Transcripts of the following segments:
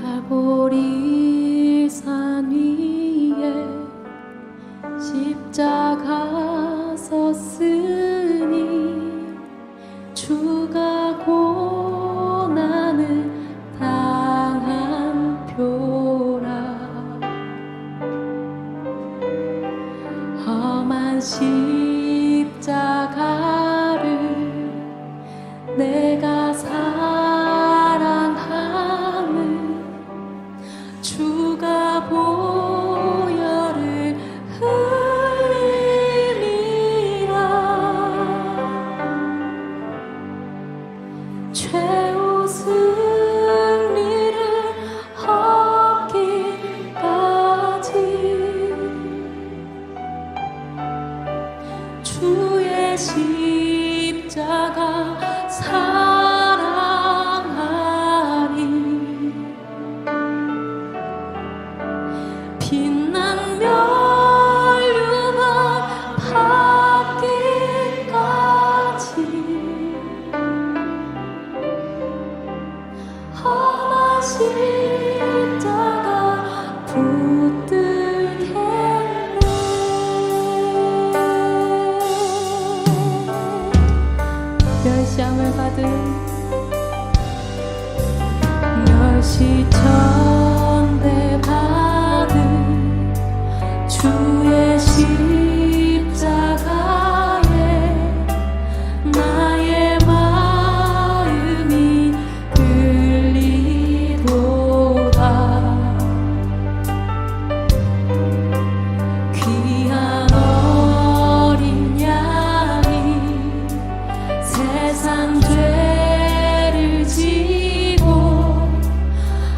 갈보리 산 위에 십자가 섰으니 주가 고난을 당한 표라. 험한 십자가를 내가 사랑함을 주가 보혈을 흘림이라. 최후 승리를 얻기까지 주의 십자가 사랑하리. 빛난 멸류관 받기까지 험한 십자가 붙들겠네. 멸시함을 받은 멸시천대 받은 주의 십자가에 나의 마음이 끌리도다. 귀한 어린 양이 세상 죄를 지고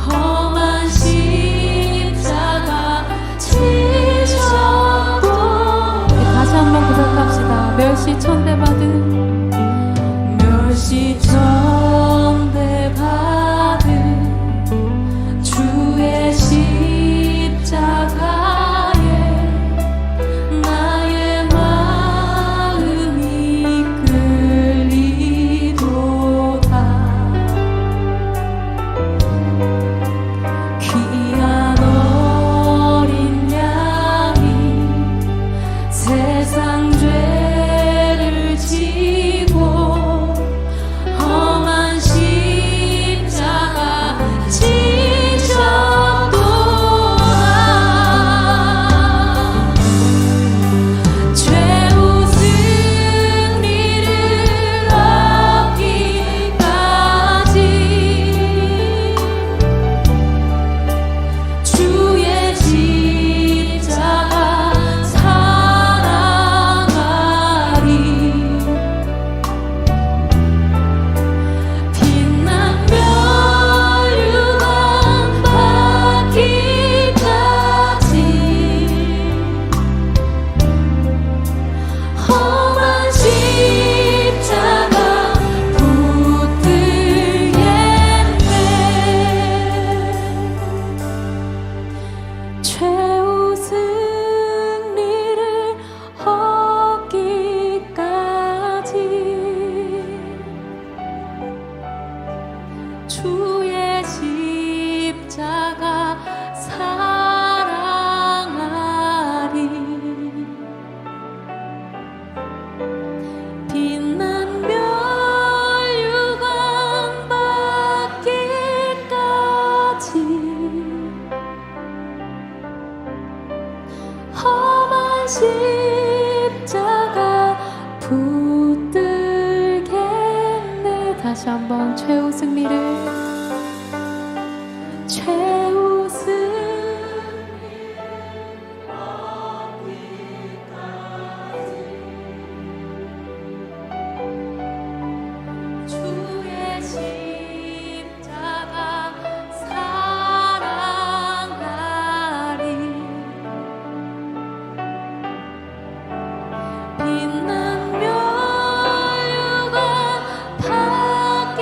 험한 십자가 지셨고. 다시 한번 고백합시다. 멸시천대 받은 멸시천대 받은 주의 십자가에 나의 마음이 끌리도다. 귀한 어린 양이 세상 죄를 지고 험한 십자가 지셨도다. 최후 승리를 얻기까지 주의 십자가 사랑하리. 빛난 멸류관 받기까지 험한 십자가 붙들겠네. 최후 승리를 얻기까지 주의 십자가 사랑하리. 빛난 멸류관 받기까지 험한 십자가 붙들겠네. 다시 한번 최후 승리를 최후 승리를 얻기까지 주의 십자가 사랑하리. 빛난 멸류관 받기까지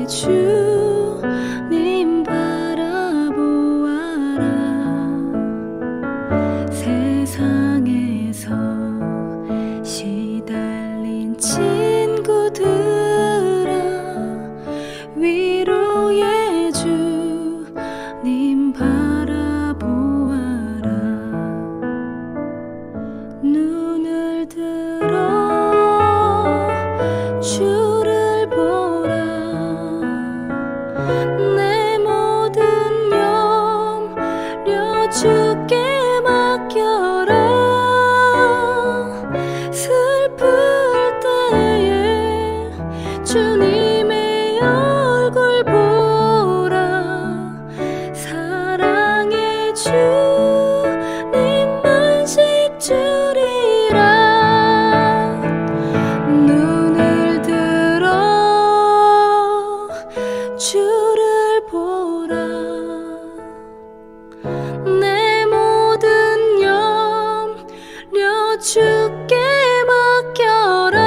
주님 바라보아라. 세상에서 시달린 친구들아, 위로의 주님 바라보아라. 눈을 들어 주를 보라. 내 모든 염려 주께 맡겨라. 슬플 때에 주님의 얼굴 보라. 사랑의 주님만 식주리라. 눈을 들어 주를 보라. 내 모든 염려 주께 맡겨라.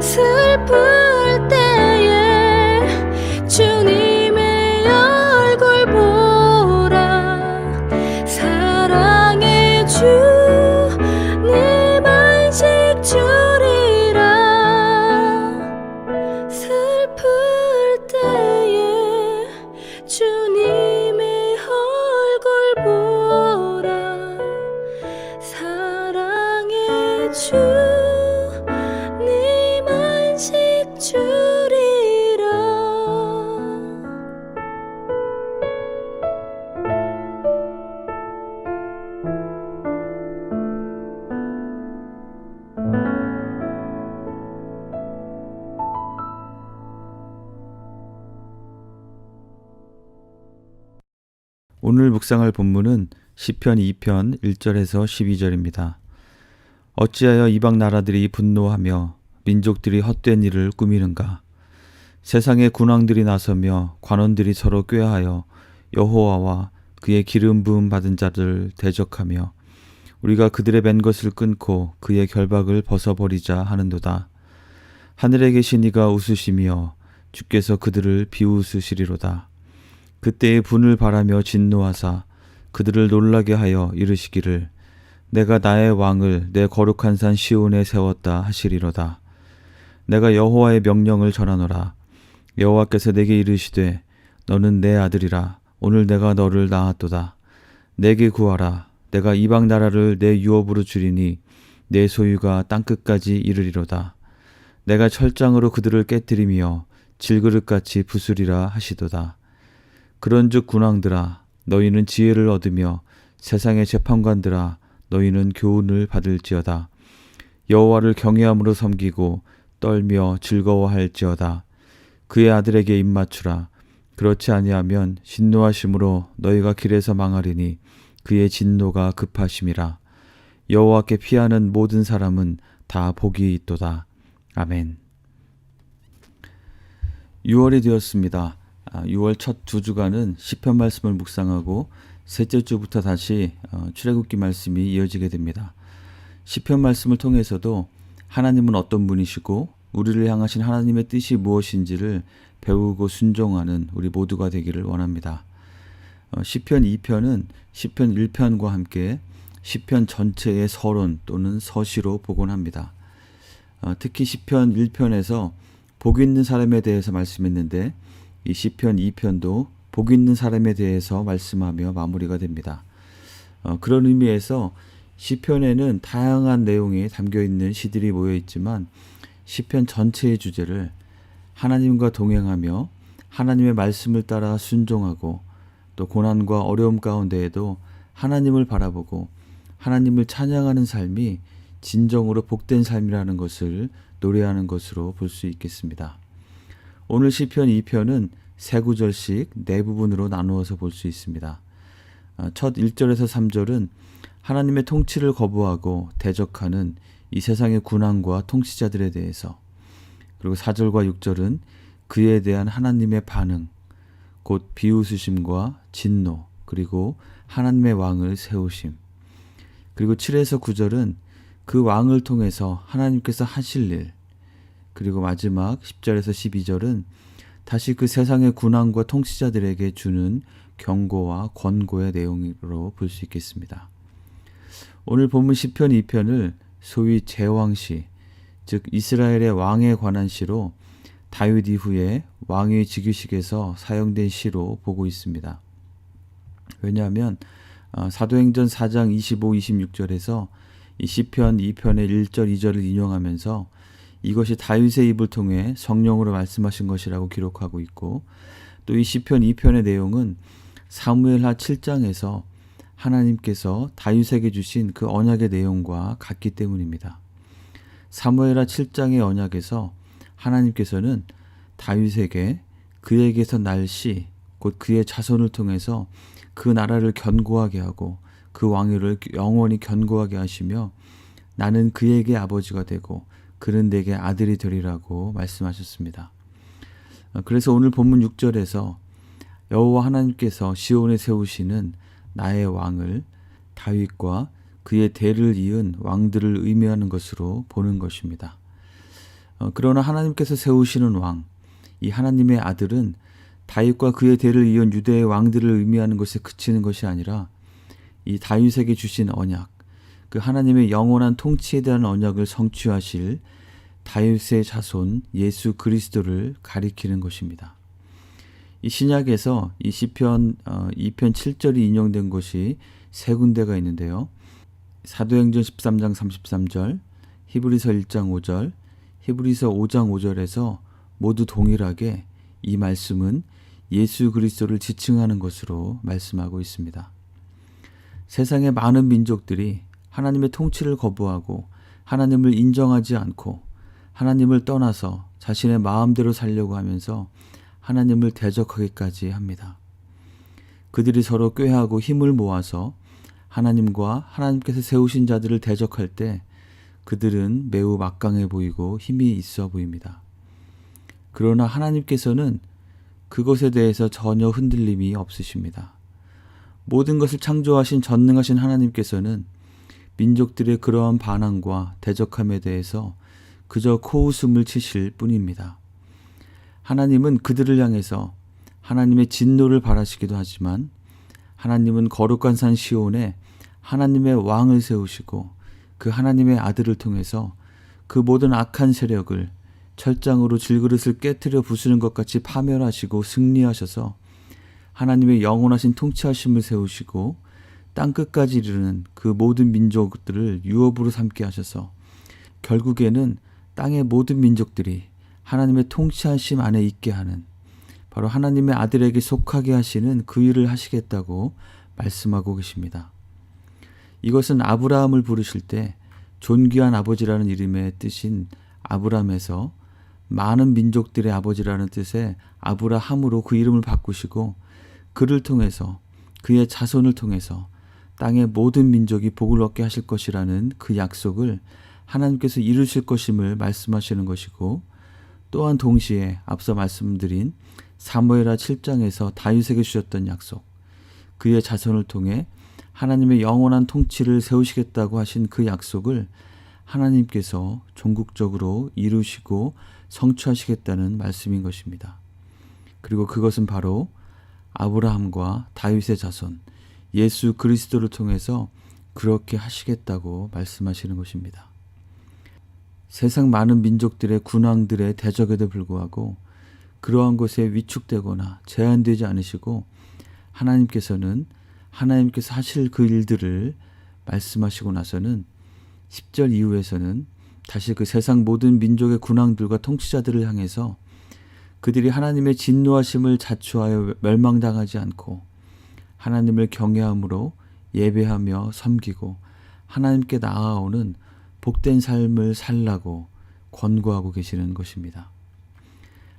슬플 때에 주님의 얼굴 보라. 사랑의 주님 안식 주리라. 슬플 때에 주님의 얼굴 보라. 사랑의 주님 안식 주리라. 오늘 묵상할 본문은 시편 2편 1절에서 12절입니다. 어찌하여 이방 나라들이 분노하며 민족들이 헛된 일을 꾸미는가? 세상의 군왕들이 나서며 관원들이 서로 꾀하여 여호와와 그의 기름 부음 받은 자들 대적하며 우리가 그들의 맨 것을 끊고 그의 결박을 벗어버리자 하는도다. 하늘에 계신 이가 웃으시며 주께서 그들을 비웃으시리로다. 그때의 분을 바라며 진노하사 그들을 놀라게 하여 이르시기를 내가 나의 왕을 내 거룩한 산 시온에 세웠다 하시리로다. 내가 여호와의 명령을 전하노라. 여호와께서 내게 이르시되 너는 내 아들이라. 오늘 내가 너를 낳았도다. 내게 구하라. 내가 이방 나라를 내 유업으로 주리니 내 소유가 땅끝까지 이르리로다. 내가 철장으로 그들을 깨뜨리며 질그릇같이 부수리라 하시도다. 그런즉 군왕들아 너희는 지혜를 얻으며 세상의 재판관들아 너희는 교훈을 받을지어다. 여호와를 경외함으로 섬기고 떨며 즐거워할지어다. 그의 아들에게 입맞추라. 그렇지 아니하면 진노하심으로 너희가 길에서 망하리니 그의 진노가 급하심이라. 여호와께 피하는 모든 사람은 다 복이 있도다. 아멘. 6월이 되었습니다. 6월 첫 두 주간은 시편 말씀을 묵상하고 셋째 주부터 다시 출애굽기 말씀이 이어지게 됩니다. 시편 말씀을 통해서도 하나님은 어떤 분이시고 우리를 향하신 하나님의 뜻이 무엇인지를 배우고 순종하는 우리 모두가 되기를 원합니다. 시편 2편은 시편 1편과 함께 시편 전체의 서론 또는 서시로 복원합니다. 특히 시편 1편에서 복 있는 사람에 대해서 말씀했는데 이 시편 2편도 복 있는 사람에 대해서 말씀하며 마무리가 됩니다. 그런 의미에서 시편에는 다양한 내용이 담겨있는 시들이 모여있지만 시편 전체의 주제를 하나님과 동행하며 하나님의 말씀을 따라 순종하고 또 고난과 어려움 가운데에도 하나님을 바라보고 하나님을 찬양하는 삶이 진정으로 복된 삶이라는 것을 노래하는 것으로 볼 수 있겠습니다. 오늘 시편 2편은 세 구절씩 네 부분으로 나누어서 볼 수 있습니다. 첫 1절에서 3절은 하나님의 통치를 거부하고 대적하는 이 세상의 군왕과 통치자들에 대해서, 그리고 4절과 6절은 그에 대한 하나님의 반응, 곧 비웃으심과 진노, 그리고 하나님의 왕을 세우심, 그리고 7에서 9절은 그 왕을 통해서 하나님께서 하실 일, 그리고 마지막 10절에서 12절은 다시 그 세상의 군왕과 통치자들에게 주는 경고와 권고의 내용으로 볼 수 있겠습니다. 오늘 본문 시편 2편을 소위 제왕시, 즉 이스라엘의 왕에 관한 시로 다윗 이후에 왕위 즉위식에서 사용된 시로 보고 있습니다. 왜냐하면 사도행전 4장 25, 26절에서 이 시편 2편의 1절, 2절을 인용하면서 이것이 다윗의 입을 통해 성령으로 말씀하신 것이라고 기록하고 있고, 또 이 시편 2편의 내용은 사무엘하 7장에서 하나님께서 다윗에게 주신 그 언약의 내용과 같기 때문입니다. 사무엘하 7장의 언약에서 하나님께서는 다윗에게 그에게서 날 씨, 곧 그의 자손을 통해서 그 나라를 견고하게 하고 그 왕위를 영원히 견고하게 하시며 나는 그에게 아버지가 되고 그는 내게 아들이 되리라고 말씀하셨습니다. 그래서 오늘 본문 6절에서 여호와 하나님께서 시온에 세우시는 나의 왕을 다윗과 그의 대를 이은 왕들을 의미하는 것으로 보는 것입니다. 그러나 하나님께서 세우시는 왕, 이 하나님의 아들은 다윗과 그의 대를 이은 유대의 왕들을 의미하는 것에 그치는 것이 아니라 이 다윗에게 주신 언약, 그 하나님의 영원한 통치에 대한 언약을 성취하실 다윗의 자손 예수 그리스도를 가리키는 것입니다. 이 신약에서 이 시편 2편 7절이 인용된 곳이 세 군데가 있는데요. 사도행전 13장 33절, 히브리서 1장 5절, 히브리서 5장 5절에서 모두 동일하게 이 말씀은 예수 그리스도를 지칭하는 것으로 말씀하고 있습니다. 세상의 많은 민족들이 하나님의 통치를 거부하고 하나님을 인정하지 않고 하나님을 떠나서 자신의 마음대로 살려고 하면서 하나님을 대적하기까지 합니다. 그들이 서로 꾀하고 힘을 모아서 하나님과 하나님께서 세우신 자들을 대적할 때 그들은 매우 막강해 보이고 힘이 있어 보입니다. 그러나 하나님께서는 그것에 대해서 전혀 흔들림이 없으십니다. 모든 것을 창조하신 전능하신 하나님께서는 민족들의 그러한 반항과 대적함에 대해서 그저 코웃음을 치실 뿐입니다. 하나님은 그들을 향해서 하나님의 진노를 바라시기도 하지만 하나님은 거룩한 산 시온에 하나님의 왕을 세우시고 그 하나님의 아들을 통해서 그 모든 악한 세력을 철장으로 질그릇을 깨트려 부수는 것 같이 파멸하시고 승리하셔서 하나님의 영원하신 통치하심을 세우시고 땅끝까지 이르는 그 모든 민족들을 유업으로 삼게 하셔서 결국에는 땅의 모든 민족들이 하나님의 통치하심 안에 있게 하는, 바로 하나님의 아들에게 속하게 하시는 그 일을 하시겠다고 말씀하고 계십니다. 이것은 아브라함을 부르실 때 존귀한 아버지라는 이름의 뜻인 아브람에서 많은 민족들의 아버지라는 뜻의 아브라함으로 그 이름을 바꾸시고 그를 통해서 그의 자손을 통해서 땅의 모든 민족이 복을 얻게 하실 것이라는 그 약속을 하나님께서 이루실 것임을 말씀하시는 것이고, 또한 동시에 앞서 말씀드린 사무엘하 7장에서 다윗에게 주셨던 약속, 그의 자손을 통해 하나님의 영원한 통치를 세우시겠다고 하신 그 약속을 하나님께서 종국적으로 이루시고 성취하시겠다는 말씀인 것입니다. 그리고 그것은 바로 아브라함과 다윗의 자손 예수 그리스도를 통해서 그렇게 하시겠다고 말씀하시는 것입니다. 세상 많은 민족들의 군왕들의 대적에도 불구하고 그러한 것에 위축되거나 제한되지 않으시고 하나님께서 하실 그 일들을 말씀하시고 나서는 10절 이후에서는 다시 그 세상 모든 민족의 군왕들과 통치자들을 향해서 그들이 하나님의 진노하심을 자초하여 멸망당하지 않고 하나님을 경외함으로 예배하며 섬기고 하나님께 나아오는 복된 삶을 살라고 권고하고 계시는 것입니다.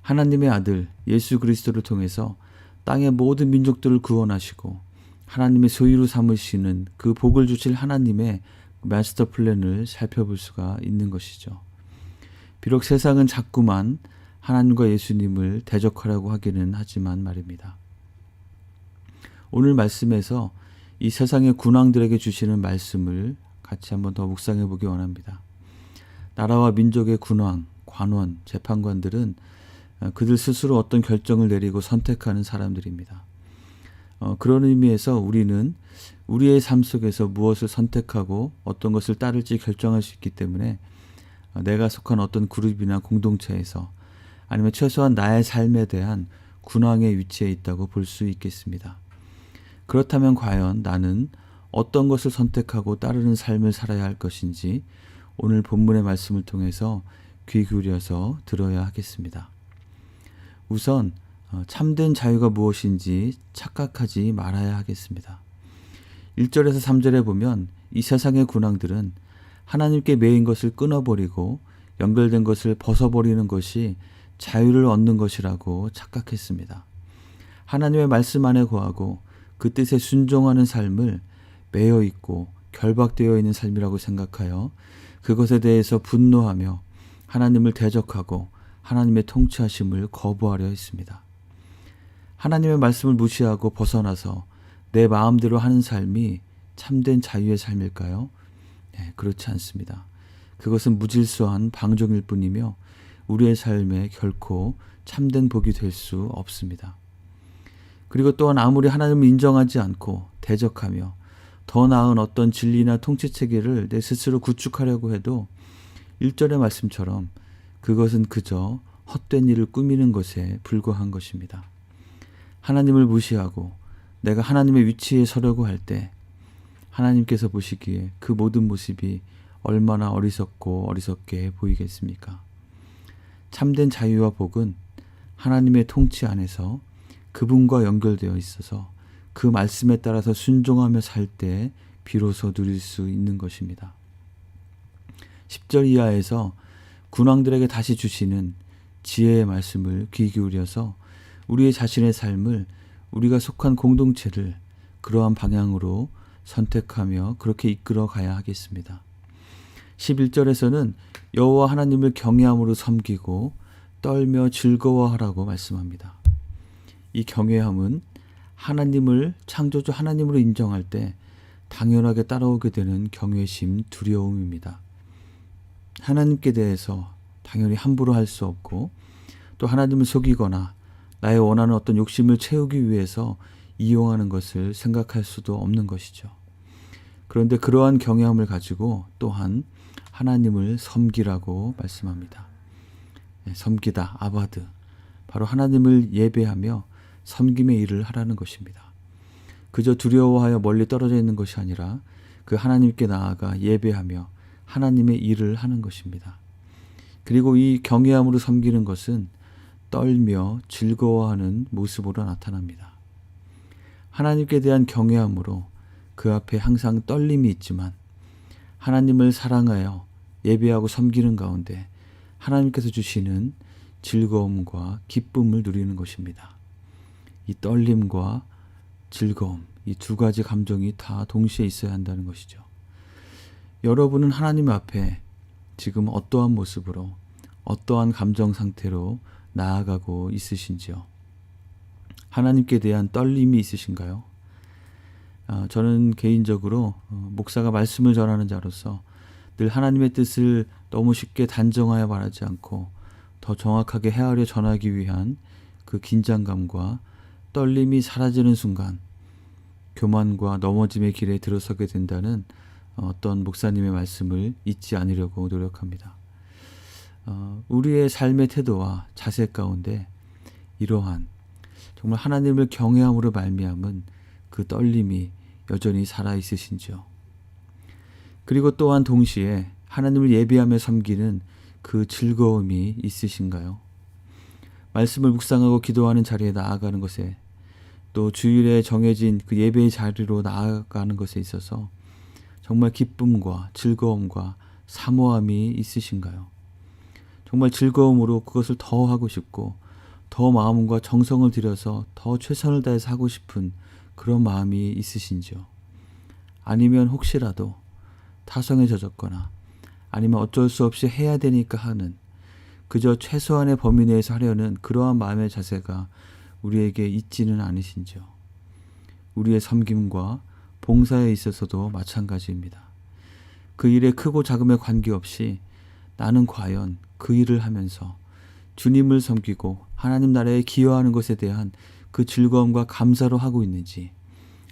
하나님의 아들 예수 그리스도를 통해서 땅의 모든 민족들을 구원하시고 하나님의 소유로 삼으시는 그 복을 주실 하나님의 마스터 플랜을 살펴볼 수가 있는 것이죠. 비록 세상은 자꾸만 하나님과 예수님을 대적하라고 하기는 하지만 말입니다. 오늘 말씀에서 이 세상의 군왕들에게 주시는 말씀을 같이 한번 더 묵상해 보기 원합니다. 나라와 민족의 군왕, 관원, 재판관들은 그들 스스로 어떤 결정을 내리고 선택하는 사람들입니다. 그런 의미에서 우리는 우리의 삶 속에서 무엇을 선택하고 어떤 것을 따를지 결정할 수 있기 때문에 내가 속한 어떤 그룹이나 공동체에서 아니면 최소한 나의 삶에 대한 군왕의 위치에 있다고 볼 수 있겠습니다. 그렇다면 과연 나는 어떤 것을 선택하고 따르는 삶을 살아야 할 것인지 오늘 본문의 말씀을 통해서 귀 기울여서 들어야 하겠습니다. 우선 참된 자유가 무엇인지 착각하지 말아야 하겠습니다. 1절에서 3절에 보면 이 세상의 군왕들은 하나님께 매인 것을 끊어버리고 연결된 것을 벗어버리는 것이 자유를 얻는 것이라고 착각했습니다. 하나님의 말씀 안에 거하고 그 뜻에 순종하는 삶을 매여 있고 결박되어 있는 삶이라고 생각하여 그것에 대해서 분노하며 하나님을 대적하고 하나님의 통치하심을 거부하려 했습니다. 하나님의 말씀을 무시하고 벗어나서 내 마음대로 하는 삶이 참된 자유의 삶일까요? 네, 그렇지 않습니다. 그것은 무질서한 방종일 뿐이며 우리의 삶에 결코 참된 복이 될 수 없습니다. 그리고 또한 아무리 하나님을 인정하지 않고 대적하며 더 나은 어떤 진리나 통치체계를 내 스스로 구축하려고 해도 1절의 말씀처럼 그것은 그저 헛된 일을 꾸미는 것에 불과한 것입니다. 하나님을 무시하고 내가 하나님의 위치에 서려고 할 때 하나님께서 보시기에 그 모든 모습이 얼마나 어리석고 어리석게 보이겠습니까? 참된 자유와 복은 하나님의 통치 안에서 그분과 연결되어 있어서 그 말씀에 따라서 순종하며 살 때 비로소 누릴 수 있는 것입니다. 10절 이하에서 군왕들에게 다시 주시는 지혜의 말씀을 귀 기울여서 우리의 자신의 삶을 우리가 속한 공동체를 그러한 방향으로 선택하며 그렇게 이끌어 가야 하겠습니다. 11절에서는 여호와 하나님을 경외함으로 섬기고 떨며 즐거워하라고 말씀합니다. 이 경외함은 하나님을 창조주 하나님으로 인정할 때 당연하게 따라오게 되는 경외심, 두려움입니다. 하나님께 대해서 당연히 함부로 할 수 없고 또 하나님을 속이거나 나의 원하는 어떤 욕심을 채우기 위해서 이용하는 것을 생각할 수도 없는 것이죠. 그런데 그러한 경외함을 가지고 또한 하나님을 섬기라고 말씀합니다. 섬기다, 아바드, 바로 하나님을 예배하며 섬김의 일을 하라는 것입니다. 그저 두려워하여 멀리 떨어져 있는 것이 아니라 그 하나님께 나아가 예배하며 하나님의 일을 하는 것입니다. 그리고 이 경외함으로 섬기는 것은 떨며 즐거워하는 모습으로 나타납니다. 하나님께 대한 경외함으로 그 앞에 항상 떨림이 있지만 하나님을 사랑하여 예배하고 섬기는 가운데 하나님께서 주시는 즐거움과 기쁨을 누리는 것입니다. 이 떨림과 즐거움, 이 두 가지 감정이 다 동시에 있어야 한다는 것이죠. 여러분은 하나님 앞에 지금 어떠한 모습으로 어떠한 감정 상태로 나아가고 있으신지요? 하나님께 대한 떨림이 있으신가요? 저는 개인적으로 목사가 말씀을 전하는 자로서 늘 하나님의 뜻을 너무 쉽게 단정하여 말하지 않고 더 정확하게 헤아려 전하기 위한 그 긴장감과 떨림이 사라지는 순간 교만과 넘어짐의 길에 들어서게 된다는 어떤 목사님의 말씀을 잊지 않으려고 노력합니다. 우리의 삶의 태도와 자세 가운데 이러한 정말 하나님을 경외함으로 말미암은 그 떨림이 여전히 살아있으신지요? 그리고 또한 동시에 하나님을 예배하며 섬기는 그 즐거움이 있으신가요? 말씀을 묵상하고 기도하는 자리에 나아가는 것에 또 주일에 정해진 그 예배의 자리로 나아가는 것에 있어서 정말 기쁨과 즐거움과 사모함이 있으신가요? 정말 즐거움으로 그것을 더 하고 싶고 더 마음과 정성을 들여서 더 최선을 다해서 하고 싶은 그런 마음이 있으신지요? 아니면 혹시라도 타성에 젖었거나 아니면 어쩔 수 없이 해야 되니까 하는 그저 최소한의 범위 내에서 하려는 그러한 마음의 자세가 우리에게 있지는 않으신지요? 우리의 섬김과 봉사에 있어서도 마찬가지입니다. 그 일의 크고 작음에 관계없이 나는 과연 그 일을 하면서 주님을 섬기고 하나님 나라에 기여하는 것에 대한 그 즐거움과 감사로 하고 있는지,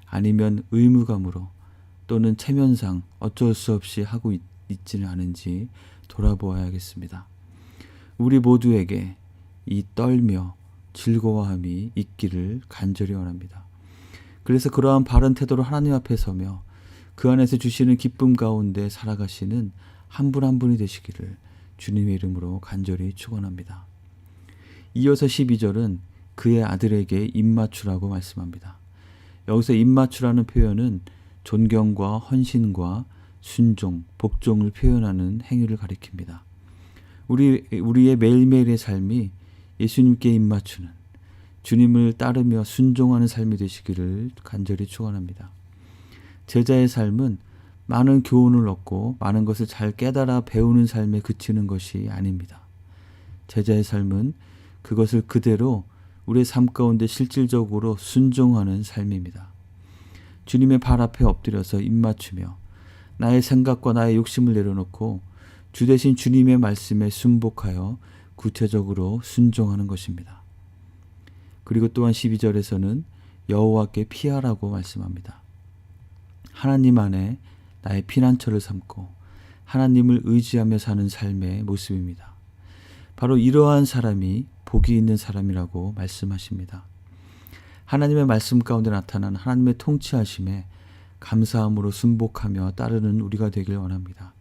아니면 의무감으로 또는 체면상 어쩔 수 없이 하고 있지는 않은지 돌아보아야겠습니다. 우리 모두에게 이 떨며 즐거워함이 있기를 간절히 원합니다. 그래서 그러한 바른 태도로 하나님 앞에 서며 그 안에서 주시는 기쁨 가운데 살아가시는 한 분 한 분이 되시기를 주님의 이름으로 간절히 축원합니다. 이어서 12절은 그의 아들에게 입맞추라고 말씀합니다. 여기서 입맞추라는 표현은 존경과 헌신과 순종, 복종을 표현하는 행위를 가리킵니다. 우리의 매일매일의 삶이 예수님께 입맞추는, 주님을 따르며 순종하는 삶이 되시기를 간절히 축원합니다. 제자의 삶은 많은 교훈을 얻고 많은 것을 잘 깨달아 배우는 삶에 그치는 것이 아닙니다. 제자의 삶은 그것을 그대로 우리의 삶 가운데 실질적으로 순종하는 삶입니다. 주님의 발 앞에 엎드려서 입맞추며 나의 생각과 나의 욕심을 내려놓고 주 대신 주님의 말씀에 순복하여 구체적으로 순종하는 것입니다. 그리고 또한 12절에서는 여호와께 피하라고 말씀합니다. 하나님 안에 나의 피난처를 삼고 하나님을 의지하며 사는 삶의 모습입니다. 바로 이러한 사람이 복이 있는 사람이라고 말씀하십니다. 하나님의 말씀 가운데 나타난 하나님의 통치하심에 감사함으로 순복하며 따르는 우리가 되길 원합니다.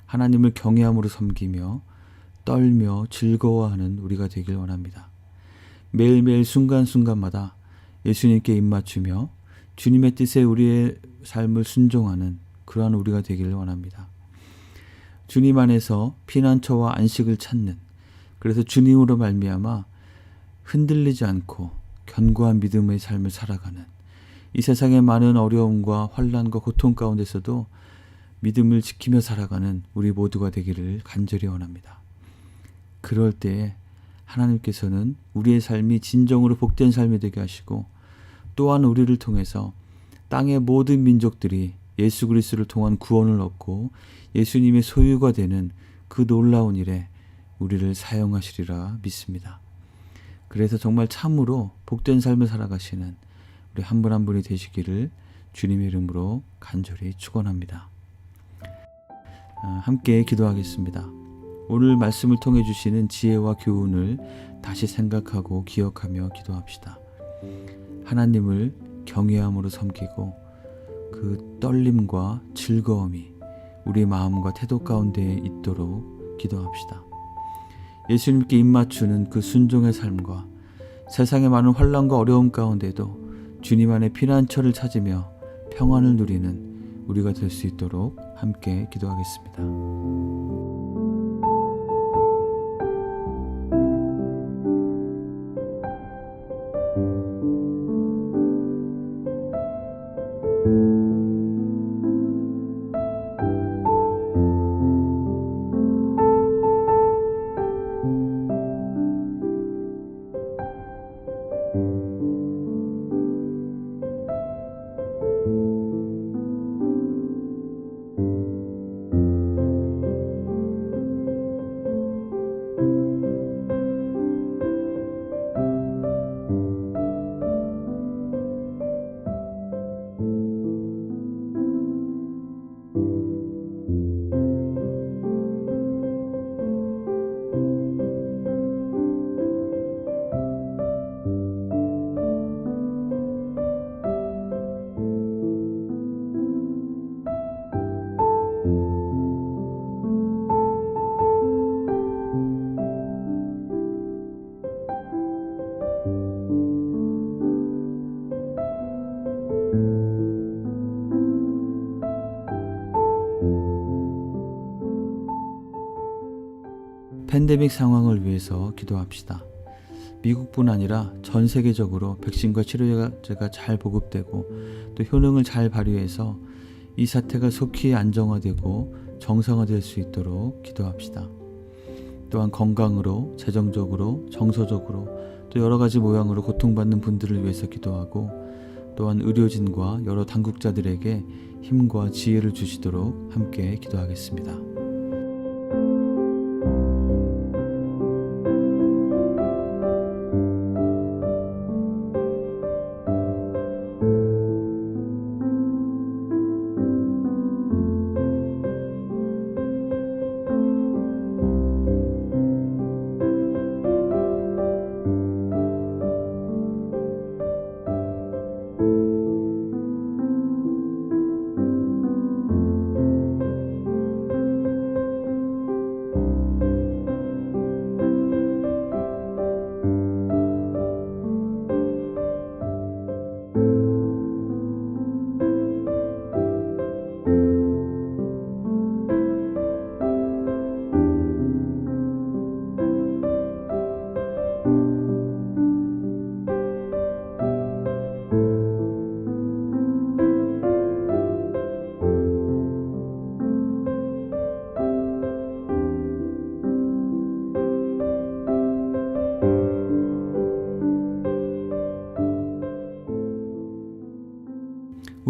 하나님을 경외함으로 섬기며 떨며 즐거워하는 우리가 되길 원합니다. 매일매일 순간순간마다 예수님께 입맞추며 주님의 뜻에 우리의 삶을 순종하는 그러한 우리가 되기를 원합니다. 주님 안에서 피난처와 안식을 찾는, 그래서 주님으로 말미암아 흔들리지 않고 견고한 믿음의 삶을 살아가는, 이 세상의 많은 어려움과 환난과 고통 가운데서도 믿음을 지키며 살아가는 우리 모두가 되기를 간절히 원합니다. 그럴 때에 하나님께서는 우리의 삶이 진정으로 복된 삶이 되게 하시고, 또한 우리를 통해서 땅의 모든 민족들이 예수 그리스도를 통한 구원을 얻고 예수님의 소유가 되는 그 놀라운 일에 우리를 사용하시리라 믿습니다. 그래서 정말 참으로 복된 삶을 살아가시는 우리 한 분 한 분이 되시기를 주님의 이름으로 간절히 축원합니다. 함께 기도하겠습니다. 오늘 말씀을 통해 주시는 지혜와 교훈을 다시 생각하고 기억하며 기도합시다. 하나님을 경외함으로 섬기고 그 떨림과 즐거움이 우리 마음과 태도 가운데 있도록 기도합시다. 예수님께 입맞추는 그 순종의 삶과 세상의 많은 환난과 어려움 가운데도 주님 안에 피난처를 찾으며 평안을 누리는 우리가 될 수 있도록 함께 기도하겠습니다. 팬데믹 상황을 위해서 기도합시다. 미국뿐 아니라 전 세계적으로 백신과 치료제가 잘 보급되고 또 효능을 잘 발휘해서 이 사태가 속히 안정화되고 정상화될 수 있도록 기도합시다. 또한 건강으로, 재정적으로, 정서적으로 또 여러 가지 모양으로 고통받는 분들을 위해서 기도하고, 또한 의료진과 여러 당국자들에게 힘과 지혜를 주시도록 함께 기도하겠습니다.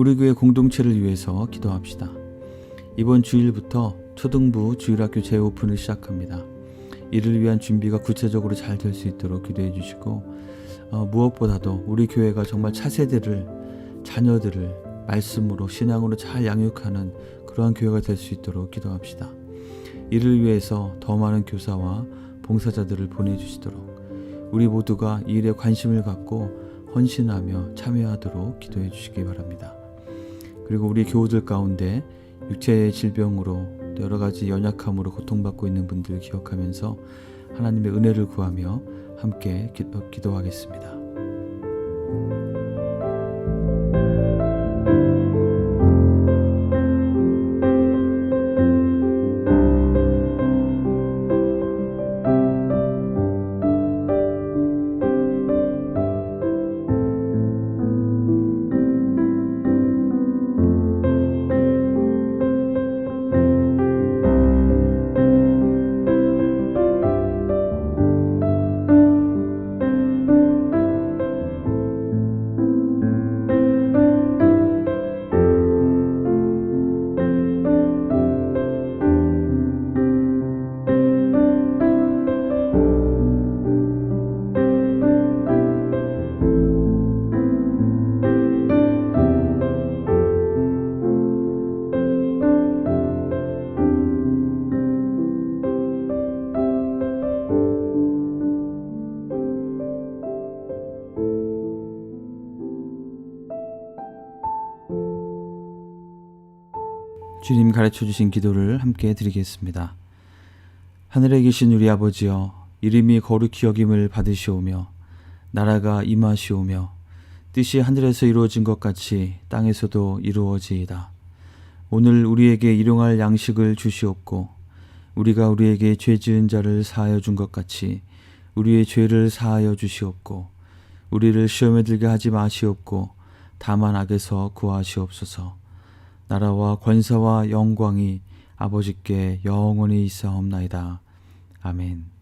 우리 교회 공동체를 위해서 기도합시다. 이번 주일부터 초등부 주일학교 재오픈을 시작합니다. 이를 위한 준비가 구체적으로 잘 될 수 있도록 기도해 주시고 무엇보다도 우리 교회가 정말 차세대를, 자녀들을 말씀으로, 신앙으로 잘 양육하는 그러한 교회가 될 수 있도록 기도합시다. 이를 위해서 더 많은 교사와 봉사자들을 보내주시도록 우리 모두가 이 일에 관심을 갖고 헌신하며 참여하도록 기도해 주시기 바랍니다. 그리고 우리 교우들 가운데 육체의 질병으로 여러 가지 연약함으로 고통받고 있는 분들 기억하면서 하나님의 은혜를 구하며 함께 기도하겠습니다. 주님 가르쳐 주신 기도를 함께 드리겠습니다. 하늘에 계신 우리 아버지여, 이름이 거룩히 여김을 받으시오며 나라가 임하시오며 뜻이 하늘에서 이루어진 것 같이 땅에서도 이루어지이다. 오늘 우리에게 일용할 양식을 주시옵고 우리가 우리에게 죄 지은 자를 사하여 준 것 같이 우리의 죄를 사하여 주시옵고 우리를 시험에 들게 하지 마시옵고 다만 악에서 구하시옵소서. 나라와 권세와 영광이 아버지께 영원히 있사옵나이다. 아멘.